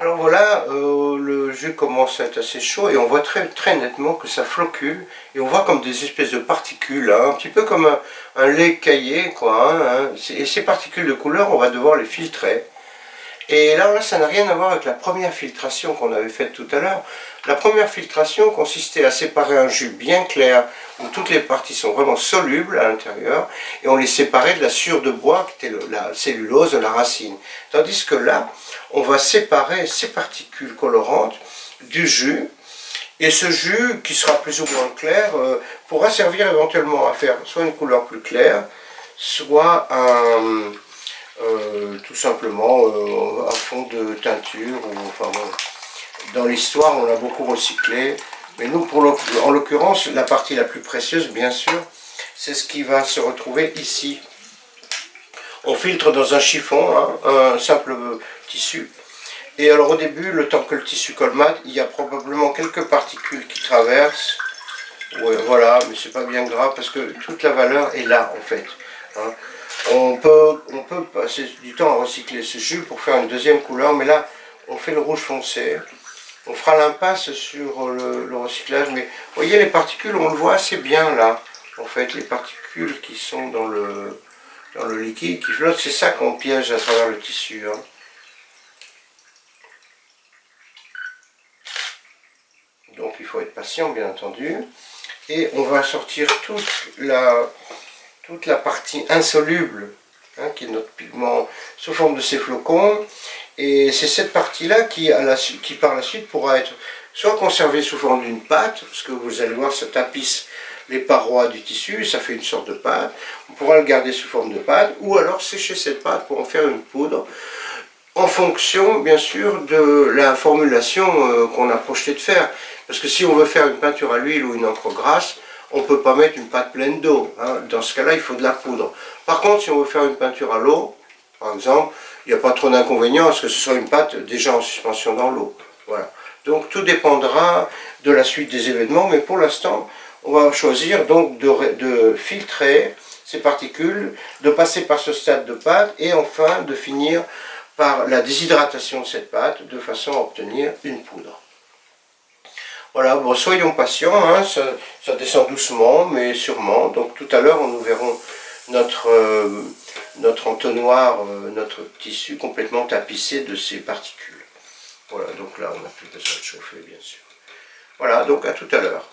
Alors voilà, le jus commence à être assez chaud et on voit très nettement que ça floccule et on voit comme des espèces de particules, hein, un petit peu comme un lait caillé, quoi. Hein. Et ces particules de couleur, on va devoir les filtrer. Et là, ça n'a rien à voir avec la première filtration qu'on avait faite tout à l'heure. La première filtration consistait à séparer un jus bien clair, où toutes les parties sont vraiment solubles à l'intérieur, et on les séparait de la sciure de bois, qui était la cellulose de la racine. Tandis que là, on va séparer ces particules colorantes du jus, et ce jus, qui sera plus ou moins clair, pourra servir éventuellement à faire soit une couleur plus claire, soit tout simplement un fond de teinture. Ou, enfin, bon, dans l'histoire, on a beaucoup recyclé. Mais nous, en l'occurrence, la partie la plus précieuse, bien sûr, c'est ce qui va se retrouver ici. On filtre dans un chiffon, hein, un simple tissu. Et alors au début, le temps que le tissu colmate, il y a probablement quelques particules qui traversent. Ouais, voilà, mais c'est pas bien grave parce que toute la valeur est là en fait. Hein. On peut passer du temps à recycler ce jus pour faire une deuxième couleur, mais là, on fait le rouge foncé. On fera l'impasse sur le recyclage, mais vous voyez les particules, on le voit assez bien là. En fait, les particules qui sont dans le liquide, qui flotte, c'est ça qu'on piège à travers le tissu. Hein. Donc il faut être patient, bien entendu. Et on va sortir toute la partie insoluble, hein, qui est notre pigment sous forme de ces flocons. Et c'est cette partie-là qui par la suite pourra être soit conservée sous forme d'une pâte, parce que vous allez voir, ça tapisse les parois du tissu, ça fait une sorte de pâte. On pourra le garder sous forme de pâte, ou alors sécher cette pâte pour en faire une poudre, en fonction, bien sûr, de la formulation qu'on a projeté de faire. Parce que si on veut faire une peinture à l'huile ou une encre grasse, on ne peut pas mettre une pâte pleine d'eau. Hein. Dans ce cas-là, il faut de la poudre. Par contre, si on veut faire une peinture à l'eau, par exemple, il n'y a pas trop d'inconvénients à ce que ce soit une pâte déjà en suspension dans l'eau. Voilà. Donc tout dépendra de la suite des événements, mais pour l'instant, on va choisir donc de filtrer ces particules, de passer par ce stade de pâte et enfin de finir par la déshydratation de cette pâte de façon à obtenir une poudre. Voilà, bon, soyons patients, hein, ça descend doucement mais sûrement. Donc tout à l'heure nous verrons notre entonnoir, notre tissu complètement tapissé de ces particules. Voilà, donc là on n'a plus besoin de chauffer bien sûr. Voilà, donc à tout à l'heure.